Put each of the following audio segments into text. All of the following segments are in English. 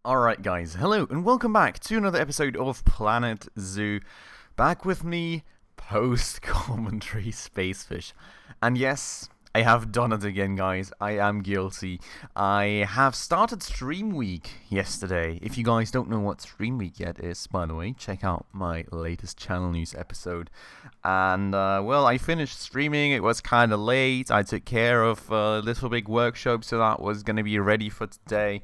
Alright guys, hello and welcome back to another episode of Planet Zoo. Back with me, post-commentary Spacefish. And yes, I have done it again guys, I am guilty. I have started Stream Week yesterday. If you guys don't know what Stream Week yet is, by the way, check out my latest channel news episode. And well, I finished streaming, it was kind of late, I took care of a little big workshop, so that was going to be ready for today.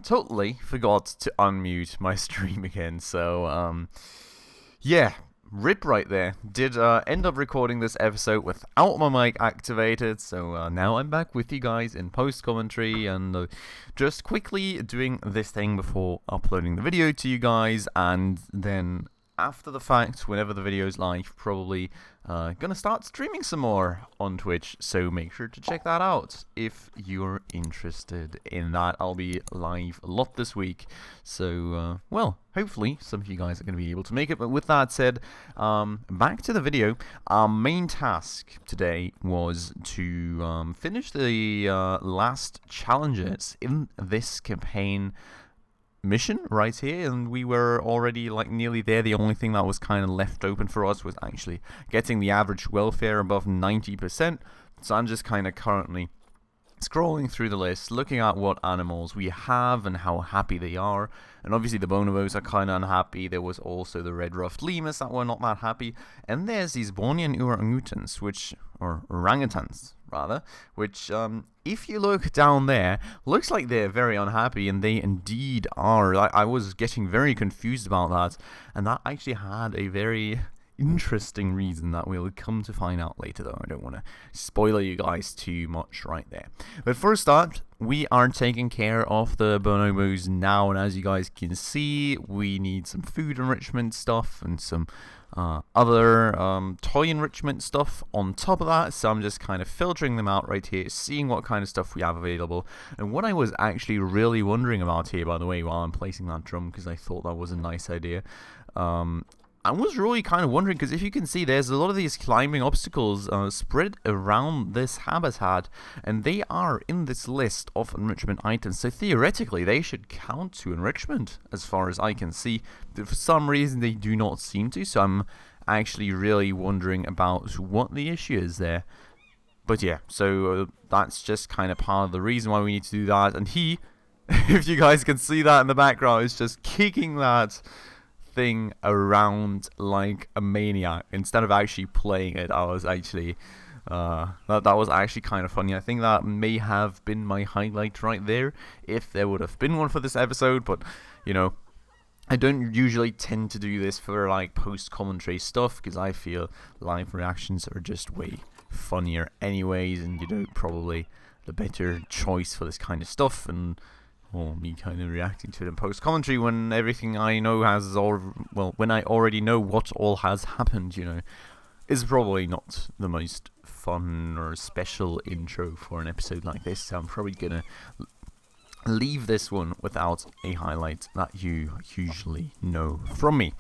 Totally forgot to unmute my stream again, so, yeah, rip right there. Did end up recording this episode without my mic activated, so now I'm back with you guys in post-commentary, and just quickly doing this thing before uploading the video to you guys, and then after the fact, whenever the video is live, probably gonna start streaming some more on Twitch, so make sure to check that out if you're interested in that. I'll be live a lot this week, so well, hopefully some of you guys are gonna be able to make it. But with that said, back to the video. Our main task today was to finish the last challenges in this campaign mission right here, and we were already like nearly there. The only thing that was kind of left open for us was actually getting the average welfare above 90%. So I'm just kind of currently scrolling through the list, looking at what animals we have and how happy they are. And obviously the bonobos are kind of unhappy. There was also the red-ruffed lemurs that were not that happy. And there's these Bornean orangutans, or orangutans rather, which if you look down there, looks like they're very unhappy, and they indeed are. I was getting very confused about that, and that actually had a very interesting reason that we'll come to find out later, though. I don't want to spoiler you guys too much right there. But for a start, we are taking care of the bonobos now, and as you guys can see, we need some food enrichment stuff and some other toy enrichment stuff on top of that. So I'm just kind of filtering them out right here, seeing what kind of stuff we have available. And what I was actually really wondering about here, by the way, while I'm placing that drum, because I thought that was a nice idea, I was really kind of wondering, because if you can see, there's a lot of these climbing obstacles spread around this habitat, and they are in this list of enrichment items, so theoretically they should count to enrichment as far as I can see. But for some reason they do not seem to, so I'm actually really wondering about what the issue is there. But yeah, so that's just kind of part of the reason why we need to do that. And he, if you guys can see that in the background, is just kicking that thing around like a maniac instead of actually playing it. I was actually that was actually kind of funny. I think that may have been my highlight right there if there would have been one for this episode, but you know, I don't usually tend to do this for like post-commentary stuff, because I feel live reactions are just way funnier anyways, and you know, probably the better choice for this kind of stuff, and or me kind of reacting to it in post-commentary when everything I know has when I already know what all has happened, you know, is probably not the most fun or special intro for an episode like this. So I'm probably gonna leave this one without a highlight that you usually know from me.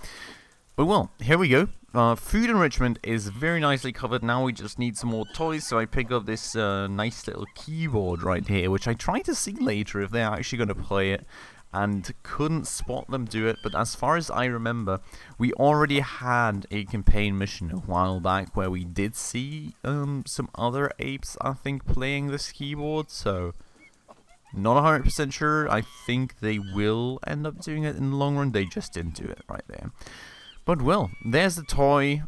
But well, here we go. Food enrichment is very nicely covered. Now we just need some more toys, so I pick up this nice little keyboard right here, which I tried to see later if they're actually going to play it, and couldn't spot them do it. But as far as I remember, we already had a campaign mission a while back where we did see some other apes, I think, playing this keyboard, so not 100% sure. I think they will end up doing it in the long run. They just didn't do it right there. But well, there's the toy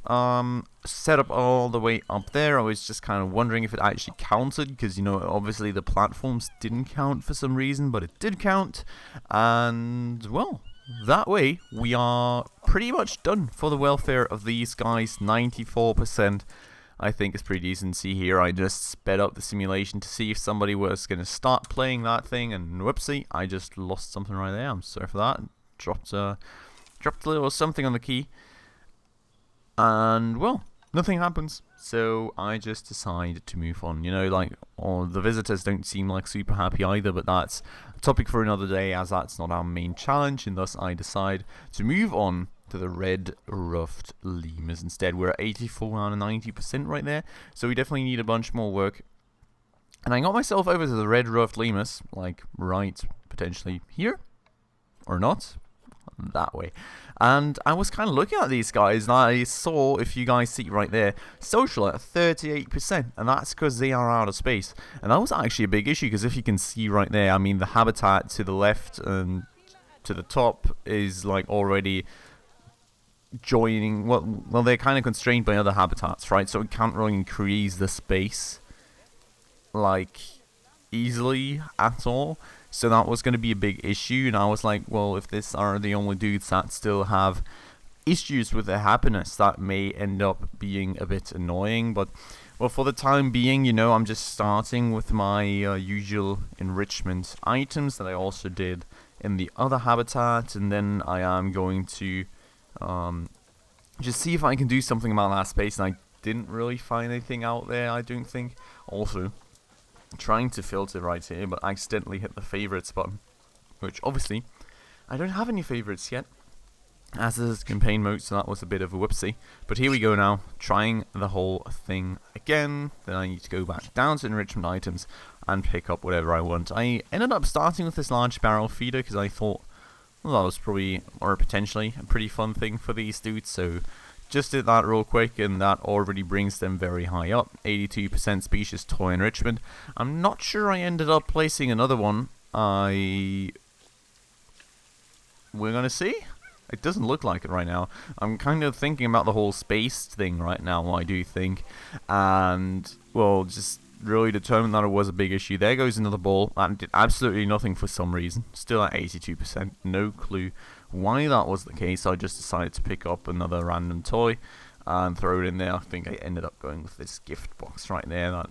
set up all the way up there. I was just kind of wondering if it actually counted, because you know, obviously the platforms didn't count for some reason, but it did count. And well, that way we are pretty much done for the welfare of these guys. 94% I think is pretty decent. See here, I just sped up the simulation to see if somebody was going to start playing that thing, and whoopsie, I just lost something right there. I'm sorry for that. Dropped a little something on the key, and well, nothing happens, so I just decided to move on. You know, like, the visitors don't seem like super happy either, but that's a topic for another day, as that's not our main challenge, and thus I decide to move on to the red-ruffed lemurs instead. We're at 84 out of 90% right there, so we definitely need a bunch more work. And I got myself over to the red-ruffed lemurs, like right potentially here. or not, that way. And I was kind of looking at these guys, and I saw, if you guys see right there, social at 38%, and that's because they are out of space. And that was actually a big issue, because if you can see right there, I mean, the habitat to the left and to the top is like already joining, well they're kind of constrained by other habitats, right? So it can't really increase the space like easily at all. So that was going to be a big issue, and I was like, well, if these are the only dudes that still have issues with their happiness, that may end up being a bit annoying. But well, for the time being, you know, I'm just starting with my usual enrichment items that I also did in the other habitat, and then I am going to just see if I can do something about that space. And I didn't really find anything out there, I don't think. Also, trying to filter right here, but accidentally hit the favorites button, which obviously I don't have any favorites yet, as is campaign mode, so that was a bit of a whoopsie. But here we go now, trying the whole thing again. Then I need to go back down to enrichment items and pick up whatever I want. I ended up starting with this large barrel feeder because I thought, well, that was probably, or potentially, a pretty fun thing for these dudes, so just did that real quick, and that already brings them very high up. 82% species toy enrichment. I'm not sure I ended up placing another one. We're gonna see? It doesn't look like it right now. I'm kind of thinking about the whole space thing right now, I do think. And, well, just really determined that it was a big issue. There goes another ball. That did absolutely nothing for some reason. Still at 82%. No clue why that was the case. I just decided to pick up another random toy and throw it in there. I think I ended up going with this gift box right there. That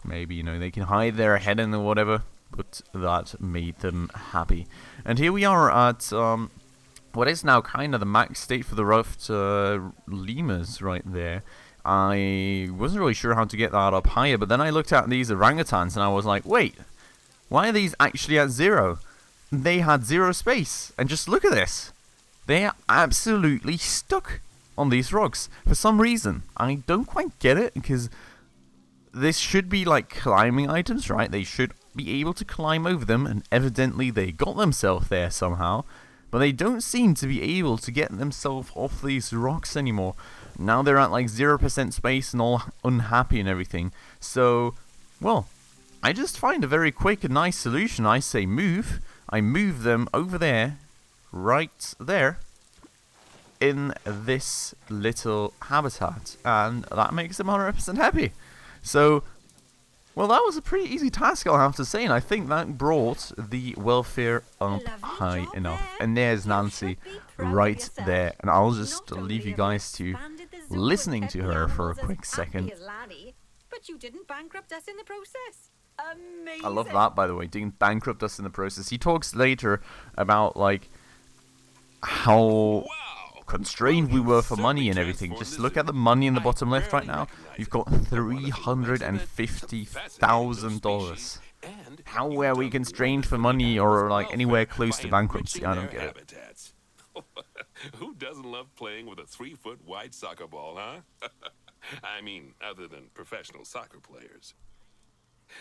maybe, you know, they can hide their head in or whatever. But that made them happy. And here we are at what is now kind of the max state for the ruffed lemurs right there. I wasn't really sure how to get that up higher, but then I looked at these orangutans and I was like, wait, why are these actually at 0? They had 0 space, and just look at this. They are absolutely stuck on these rocks for some reason. I don't quite get it, because this should be like climbing items, right? They should be able to climb over them, and evidently they got themselves there somehow, but they don't seem to be able to get themselves off these rocks anymore. Now they're at like 0% space and all unhappy and everything. So, well, I just find a very quick and nice solution. I say move. I move them over there, right there, in this little habitat. And that makes them 100% happy. So, well, that was a pretty easy task, I'll have to say. And I think that brought the welfare up high enough. And there's Nancy right there. And I'll just leave you guys to listening to her for a quick second. But you didn't bankrupt us in the process. Amazing. I love that, by the way. Didn't bankrupt us in the process. He talks later about like how constrained we were for money and everything. Just look at the money in the bottom left right now. You've got $350,000. How were we constrained for money or like anywhere close to bankruptcy? I don't get it. Who doesn't love playing with a 3-foot wide soccer ball, huh? I mean, other than professional soccer players.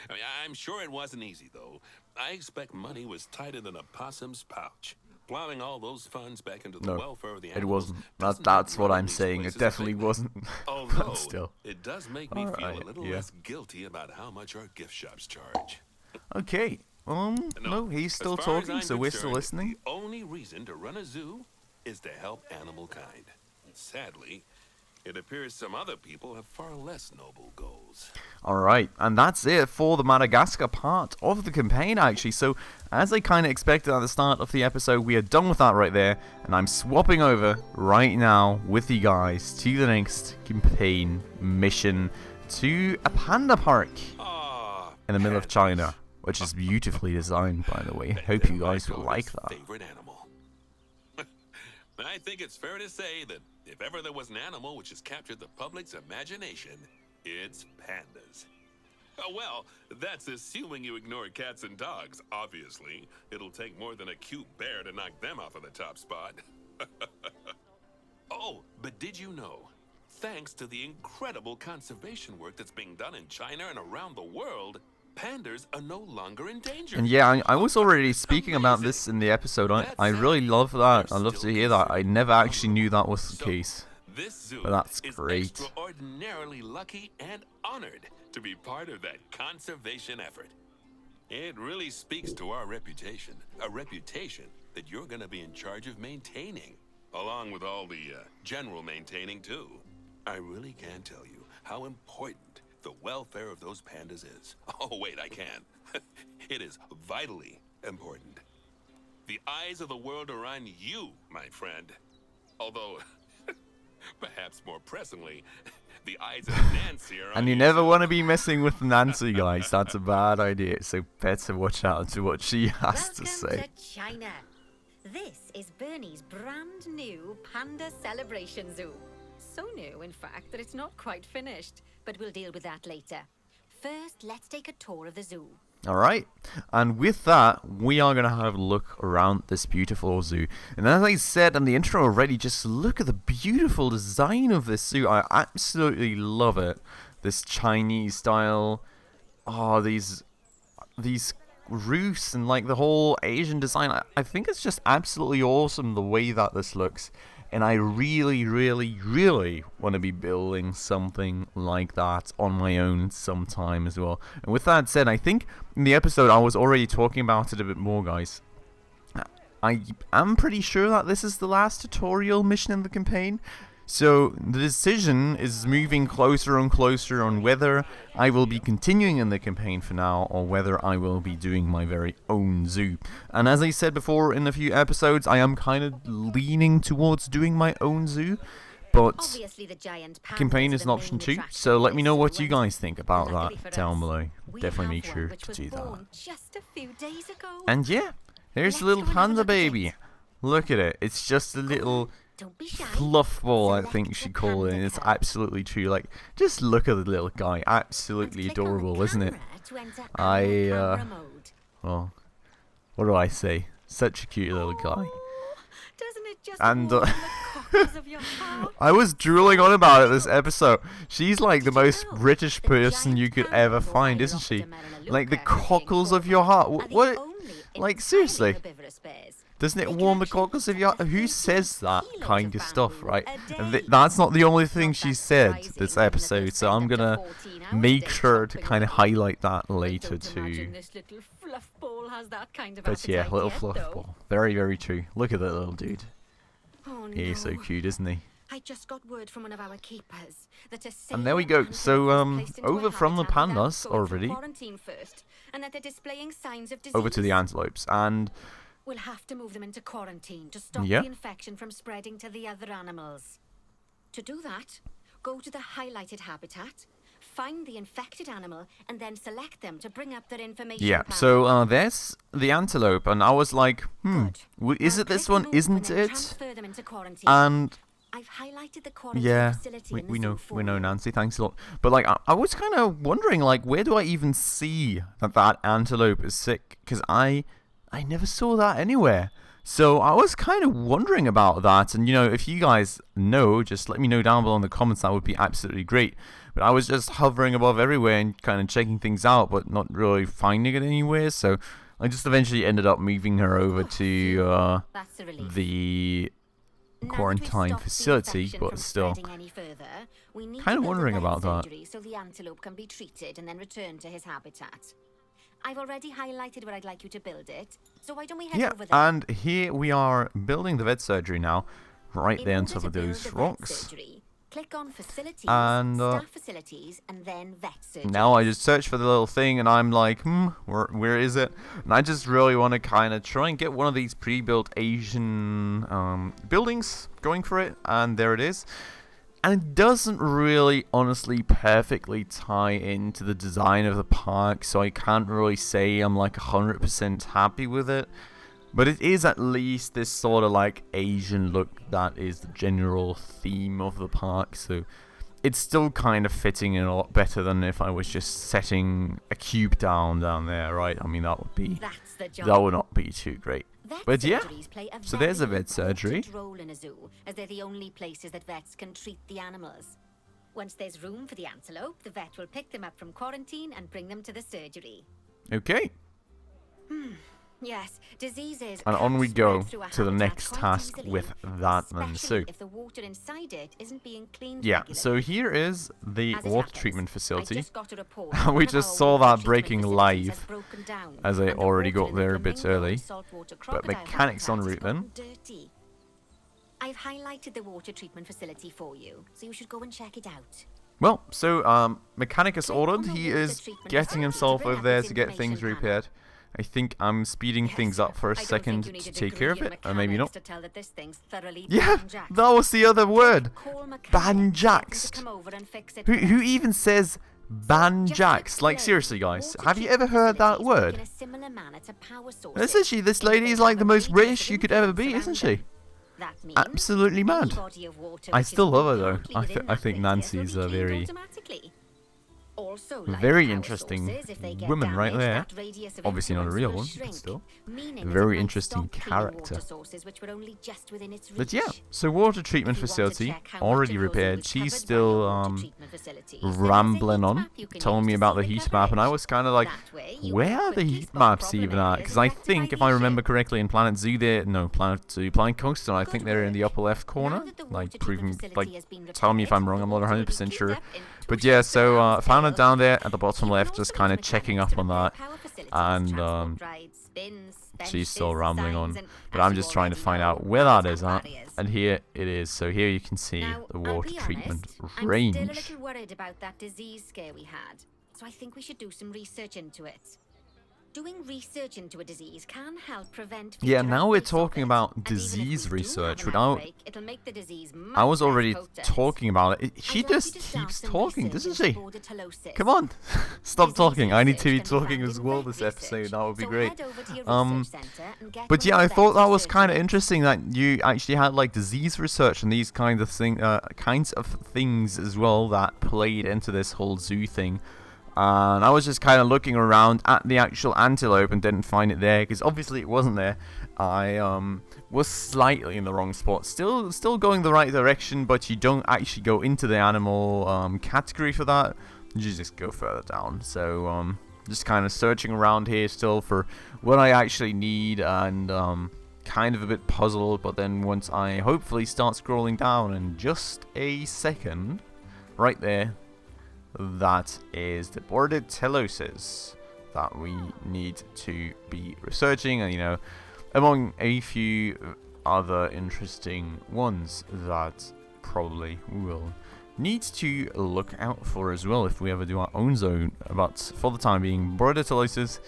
I mean, I'm sure it wasn't easy, though. I expect money was tighter than a possum's pouch. Plowing all those funds back into the welfare of the animals. It wasn't. That's what I'm saying. It definitely wasn't. Although, still. It does make me feel a little less guilty about how much our gift shops charge. Okay. No, he's still talking, so we're still listening. The only reason to run a zoo is to help animal kind. Sadly, it appears some other people have far less noble goals. Alright, and that's it for the Madagascar part of the campaign, actually. So, as I kind of expected at the start of the episode, we are done with that right there. And I'm swapping over right now with you guys to the next campaign mission to a panda park in the middle of China, which is beautifully designed, by the way. Hope you guys will like that. Favorite animal. I think it's fair to say that if ever there was an animal which has captured the public's imagination, it's pandas. Oh, well, that's assuming you ignore cats and dogs, obviously. It'll take more than a cute bear to knock them off of the top spot. Oh, but did you know, thanks to the incredible conservation work that's being done in China and around the world, Pandas are no longer in danger. And yeah, I was already speaking about this in the episode. I really love that. I love to hear that. I never actually knew that was the case. This zoo But that's is great. extraordinarily lucky and honored to be part of that conservation effort. It really speaks to our reputation, a reputation that you're going to be in charge of maintaining, along with all the general maintaining too. I really can't tell you how important the welfare of those pandas is. Oh wait, I can. It is vitally important. The eyes of the world are on you, my friend. Although, perhaps more pressingly, the eyes of Nancy are on And you never want to be messing with Nancy, guys. That's a bad idea. So better watch out to what she has to say. Welcome to China. This is Bernie's brand new Panda Celebration Zoo. So new, in fact, that it's not quite finished. But we'll deal with that later. First, let's take a tour of the zoo. Alright, and with that, we are going to have a look around this beautiful zoo. And as I said in the intro already, just look at the beautiful design of this zoo. I absolutely love it. This Chinese style. Oh, these roofs and like the whole Asian design. I think it's just absolutely awesome the way that this looks. And I really, really, really want to be building something like that on my own sometime as well. And with that said, I think in the episode I was already talking about it a bit more, guys. I am pretty sure that this is the last tutorial mission in the campaign. So the decision is moving closer and closer on whether I will be continuing in the campaign for now or whether I will be doing my very own zoo. And as I said before in a few episodes, I am kind of leaning towards doing my own zoo. But Obviously, the giant pandas campaign are is the an option main too, attraction so of let me this know what zoo, you guys think about luckily that for down us, below. we Definitely have make sure one which to was do that. born just a few days ago. And yeah, there's Let's a little go and have a panda look at baby. it. Look at it. It's just a little Don't be shy. fluff ball, I Select think the she called it. panda It's curve. absolutely true. Like, just look at the little guy. Absolutely And click on the adorable, isn't it? camera to enter I, animal camera mode. Well, what do I say? Such a cute little guy. Oh, doesn't it just And, warm the cockles of your heart? I was drooling on about it this episode. She's like the Did you most know British the person you giant could panda ever will find, hire isn't off she? to Melaleuca Like the for being cockles of caught your heart. are the What? only Like, entirely seriously? herbivorous bears. Doesn't it They can warm the actually cockles of your... process Who 30 says that kilos kind of of stuff, bamboo right? a And day. that's not the only thing Not she that said surprising, this given that episode, they'll so I'm spend up gonna to 14 hours a make day sure to chomping kind of away. highlight that I later don't imagine too. this little fluff ball has that kind of But yeah, appetite little yet, fluff though. ball. Very, very true. Look at that little dude. Oh, He's so no. cute, isn't he? I just got word from one of our keepers that a And there we sailor go. So, antelope was placed into over a from the habitat without pandas going through already. quarantine first, and that they're displaying signs of disease. Over to the antelopes. And We'll have to move them into quarantine to stop Yeah. the infection from spreading to the other animals. To do that, go to the highlighted habitat, find the infected animal, and then select them to bring up their information yeah, panel. so there's the antelope. And I was like, Good. is Now it this click one? move Isn't and then it? transfer them into quarantine. And I've highlighted the quarantine yeah, facility in the we zoo know, for we know, you. Nancy. Thanks a lot. But like, I was kind of wondering, like, where do I even see that antelope is sick? Because I never saw that anywhere. So I was kind of wondering about that. And you know, if you guys know, just let me know down below in the comments. That would be absolutely great. But I was just hovering above everywhere and kind of checking things out, but not really finding it anywhere. So I just eventually ended up moving her over to That's a relief. the Now that we've quarantine stopped the facility, infection but from still. spreading any further, we need Kinda to build a wondering vet about that. surgery so the antelope can be treated and then returned to his habitat. I've already highlighted where I'd like you to build it, so why don't we head Yeah, over there? and here we are building the vet surgery now, right In there on order top to of build those the vet rocks. surgery, click on facilities, And, staff facilities, and then vet surgery. Now I just search for the little thing and I'm like, where is it? And I just really want to kind of try and get one of these pre-built Asian buildings going for it, and there it is. And it doesn't really, honestly, perfectly tie into the design of the park, so I can't really say I'm like 100% happy with it. But it is at least this sort of like Asian look that is the general theme of the park, so it's still kind of fitting in a lot better than if I was just setting a cube down there, right? I mean, that would not be too great. Vet But yeah, surgeries play a so there's a very vet surgery. important role in a zoo, as they're the only places that vets can treat the animals. Once there's room for the antelope, the vet will pick them up from quarantine and bring them to the surgery. Okay. Yes, diseases And on can we spread go through a to the habitat next quite task easily, with that then. So, especially if the water inside it isn't being cleaned yeah, regularly. so here is the As it water happens, treatment I facility. just got a report We that one of just our saw water that treatment breaking facilities has live, broken down, as I and the already water got in the there a bit flamingo early. and saltwater But crocodile mechanics en habitat route has then. gotten dirty. I've highlighted the water treatment facility for you, so you should go and check it out. Well, so mechanic is Click ordered. on the He water is treatment getting facility himself to bring over up there this to get things information repaired. I think I'm speeding Yes, things up for a I don't think second you need to a take care of degree it, in or maybe not. mechanics to tell that this thing's thoroughly Yeah, banjaxed. that was the other word. Call mechanics, get them to Banjaxed. come over and fix it Who for us. even says Just banjaxed? Like explain, seriously, guys, water have you treatment ever heard that facilities work word? in a similar manner to power Isn't sources, she? This in that lady they is like have the a most radius British of you could ever influence be, around isn't she? them. That means Absolutely any mad. body of water I which is still love her even though. remotely I within think that radius will Nancy's be a cleaned very, automatically. Also, like very power interesting sources, if they get woman right damaged, there. that radius of Obviously not a influence real will one, but shrink, still. meaning that Very it might interesting stop cleaning character. water sources which were only just within its But yeah, reach. so water treatment If you want to facility check how much already of your zoo repaired. is She's covered by still your water treatment facilities, then there's a rambling heat on, map you can telling use me to about see the heat map, and I coverage. was kind of like, That way, you where can are the quickly heat spot maps problem even at? areas Because and I rectify think, the if I remember issue. correctly, in Planet Zoo, Planet Zoo, Planet Coaster, I Good think they're in the work. upper left Now corner. that the Like, water treatment proving, facility like, has been tell me if I'm repaired, wrong, the I'm not water will be 100% cleaned sure. up in 2 But yeah, shifts so without found it fail. down there at the bottom You can left, just also kind of use checking mechanics up to on repair that. power facilities, And transport rides, spins, she's still benches, rambling on, signs, and, but as I'm you just trying to already find know, out where that habitat is at. barriers. And here it is. So here you can see Now, the I'll water be treatment honest, I'm range. still a little worried about that disease scare we had, so I think we should do some research into it. Doing research into a disease can help prevent Yeah, future now we're outbreaks of talking it. about And even if disease we do research have an without. outbreak, it'll make the disease I was much less already potent. talking about it. She I'd like you just to start keeps some talking, research doesn't into she? bordetellosis. Come on, stop Disease talking. I need to be research can be talking found as in well vet this episode. research. That would be So great. head over to your research centre and get But one yeah, of I the thought vets that was researching kind of it. interesting that you actually had like disease research and these kinds of things as well that played into this whole zoo thing. And I was just kind of looking around at the actual antelope and didn't find it there because obviously it wasn't there. I was slightly in the wrong spot. Still going the right direction, but you don't actually go into the animal category for that. You just go further down. So just kind of searching around here still for what I actually need and kind of a bit puzzled. But then once I hopefully start scrolling down in just a second, right there. That is the bordetellosis that we need to be researching, and you know, among a few other interesting ones that probably will need to look out for as well if we ever do our own zone. But for the time being, bordetellosis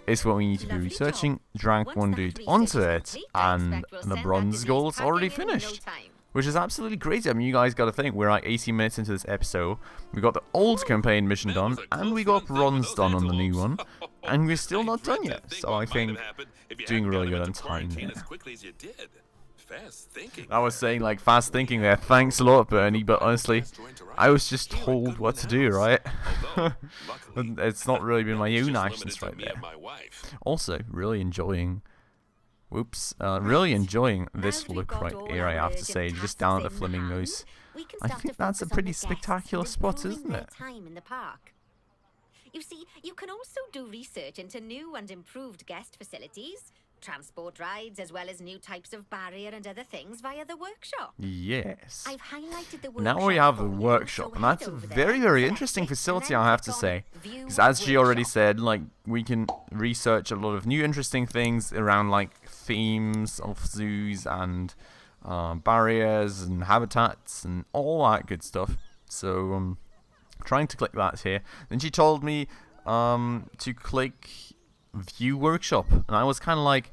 is what we need to be Lovely researching. job. Drank Once one that dude research onto is it, complete, I and expect we'll the send that bronze disease goal is already packing in no finished. time. Which is absolutely crazy. I mean, you guys got to think, we're like 18 minutes into this episode. We got the old campaign mission That was done, a and close we got run thing with bronze those done on the new one. antelopes. And we're still I not done dread yet. to think So what I might think have happened if you doing hadn't really got good into on time quarantine there. as quickly as you did. Fast thinking. I was saying like fast thinking there. Thanks a lot, Bernie. But honestly, I was just told what to do, right? It's not really been my own actions right there. Also, really enjoying. Really enjoying this look right here, I have to say, just down at the flamingos. I think that's a pretty spectacular spot, isn't it? Time in the park. You see, you can also do research into new and improved guest facilities, transport rides, as well as new types of barrier and other things via the workshop. Yes. I've highlighted the workshop. Now we have the for you, workshop, so and that's head a over there, very, very select interesting it, facility, and I then have to click on say. View Because as she already Workshop. said, like, we can research a lot of new interesting things around, like, themes of zoos and barriers and habitats and all that good stuff. So, trying to click that here. Then she told me to click View Workshop, and I was kind of like,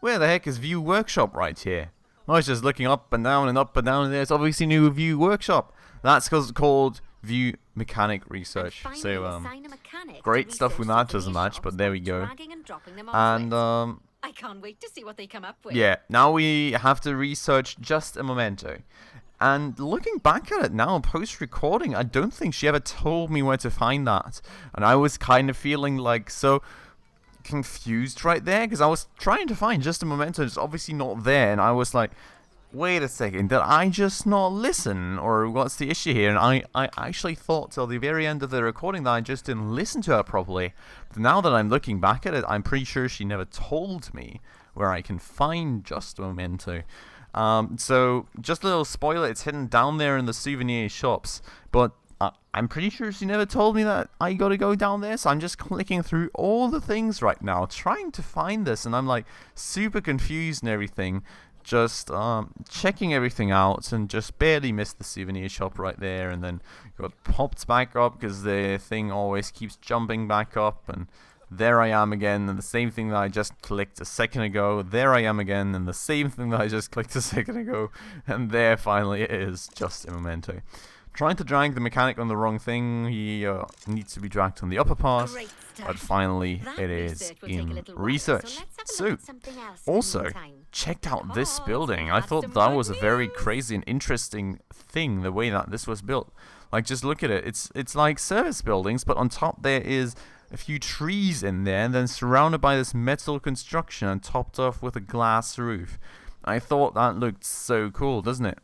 where the heck is View Workshop right here? I was just looking up and down and up and down, and there's obviously new View Workshop. That's because it's called View Mechanic Research. And So, finally, assign a mechanic to great stuff with research that doesn't information match, but shops there by we go. dragging and dropping them onto And, it. I can't wait to see what they come up with. yeah, now we have to research just a memento. And looking back at it now, post-recording, I don't think she ever told me where to find that. And I was kind of feeling like so confused right there, because I was trying to find just a memento, it's obviously not there, and I was like, wait a second, did I just not listen? Or what's the issue here? And I actually thought till the very end of the recording that I just didn't listen to her properly. But now that I'm looking back at it, I'm pretty sure she never told me where I can find Just Memento. So, just a little spoiler, it's hidden down there in the souvenir shops. But I'm pretty sure she never told me that I gotta go down there, so I'm just clicking through all the things right now, trying to find this, and I'm like super confused and everything. Just checking everything out and just barely missed the souvenir shop right there, and then got popped back up because the thing always keeps jumping back up, and there I am again, and the same thing that I just clicked a second ago, there I am again, and the same thing that I just clicked a second ago, and there finally it is, just a memento. Trying to drag the mechanic on the wrong thing, he needs to be dragged on the upper part, but finally it is in research. So, also, checked out this building. I thought that was a very crazy and interesting thing, the way that this was built. Like, just look at it. It's like service buildings, but on top there is a few trees in there, and then surrounded by this metal construction and topped off with a glass roof. I thought that looked so cool, doesn't it?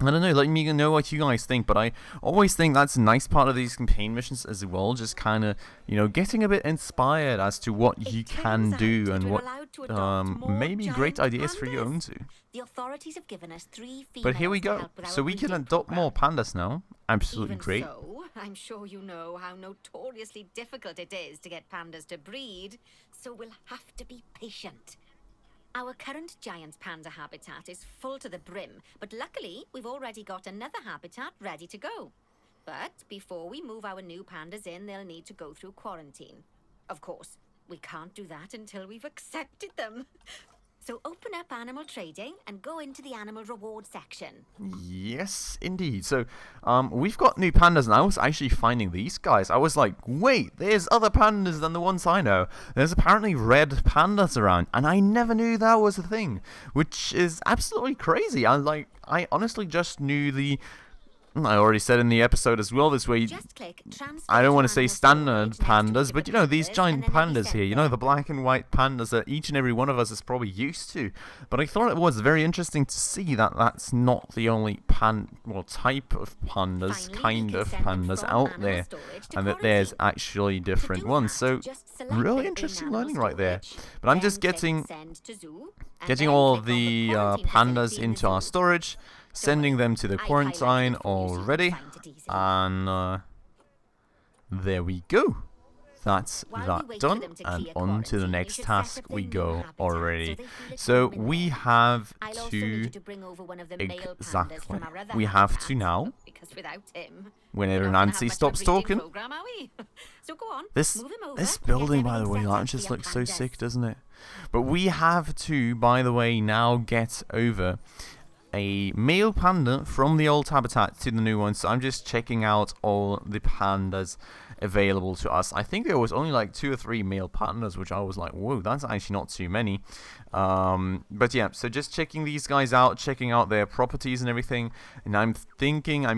I don't know, let me know what you guys think, but I always think that's a nice part of these campaign missions as well, just kind of, you know, getting a bit inspired as to what you can do and what maybe great ideas for your own too. The authorities have given us 3 females. But here we go, so we can adopt more pandas now. Absolutely great. So, I'm sure you know how notoriously difficult it is to get pandas to breed, so we'll have to be patient. Our current giant panda habitat is full to the brim, but luckily we've already got another habitat ready to go. But before we move our new pandas in, they'll need to go through quarantine. Of course, we can't do that until we've accepted them. So open up animal trading and go into the animal reward section. Yes, indeed. So, we've got new pandas, and I was actually finding these guys. I was like, wait, there's other pandas than the ones I know. There's apparently red pandas around, and I never knew that was a thing, which is absolutely crazy. I honestly just knew I already said in the episode as well this way, I don't want to say standard pandas, but you know, these giant pandas here, you know, the black and white pandas that each and every one of us is probably used to. But I thought it was very interesting to see that that's not the only type of pandas, kind of pandas out there, and that there's actually different ones. So, really interesting learning right there. But I'm just getting all of the pandas into our storage, sending them to the quarantine already, and there we go. That's that done, and on to the next task we go already. So we have to, exactly, we have to now, whenever Nancy stops talking, this building, by the way, that just looks so sick, doesn't it? But we have to, by the way, now get over a male panda from the old habitat to the new one. So I'm just checking out all the pandas available to us. I think there was only like 2 or 3 male pandas, which I was like, whoa, that's actually not too many. But yeah, so just checking these guys out, checking out their properties and everything. And I'm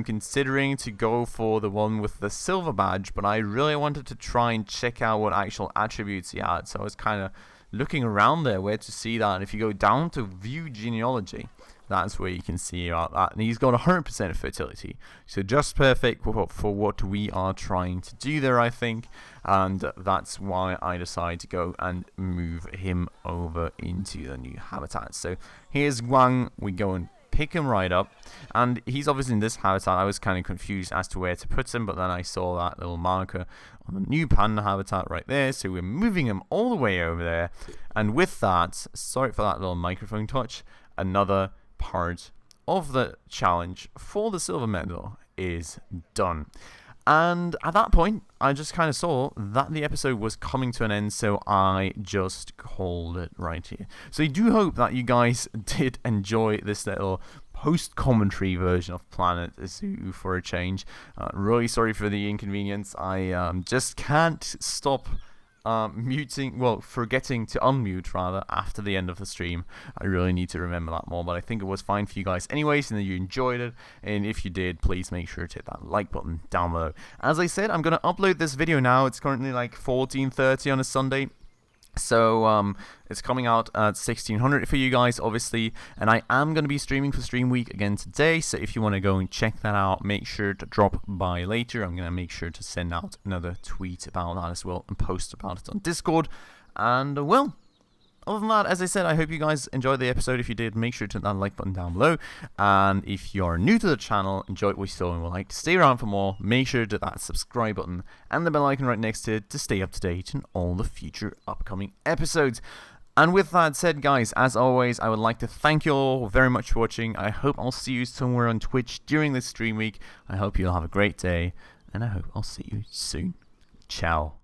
considering to go for the one with the silver badge, but I really wanted to try and check out what actual attributes he had. So I was kind of looking around there where to see that. And if you go down to view genealogy, that's where you can see about that. And he's got 100% fertility. So just perfect for what we are trying to do there, I think. And that's why I decided to go and move him over into the new habitat. So here's Wang. We go and pick him right up. And he's obviously in this habitat. I was kind of confused as to where to put him, but then I saw that little marker on the new panda habitat right there. So we're moving him all the way over there. And with that, sorry for that little microphone touch, another part of the challenge for the silver medal is done. And at that point, I just kind of saw that the episode was coming to an end, so I just called it right here. So I do hope that you guys did enjoy this little post-commentary version of Planet Zoo for a change. Really sorry for the inconvenience. I just can't stop forgetting to unmute rather after the end of the stream. I really need to remember that more, but I think it was fine for you guys anyways, and that you enjoyed it. And if you did, please make sure to hit that like button down below. As I said, I'm going to upload this video now. It's currently like 14:30 on a Sunday. So it's coming out at 1600 for you guys, obviously, and I am going to be streaming for Stream Week again today, so if you want to go and check that out, make sure to drop by later. I'm going to make sure to send out another tweet about that as well and post about it on Discord. And well, other than that, as I said, I hope you guys enjoyed the episode. If you did, make sure to hit that like button down below. And if you're new to the channel, enjoyed what you saw and would like to stay around for more, make sure to hit that subscribe button and the bell icon right next to it to stay up to date on all the future upcoming episodes. And with that said, guys, as always, I would like to thank you all very much for watching. I hope I'll see you somewhere on Twitch during this stream week. I hope you'll have a great day, and I hope I'll see you soon. Ciao.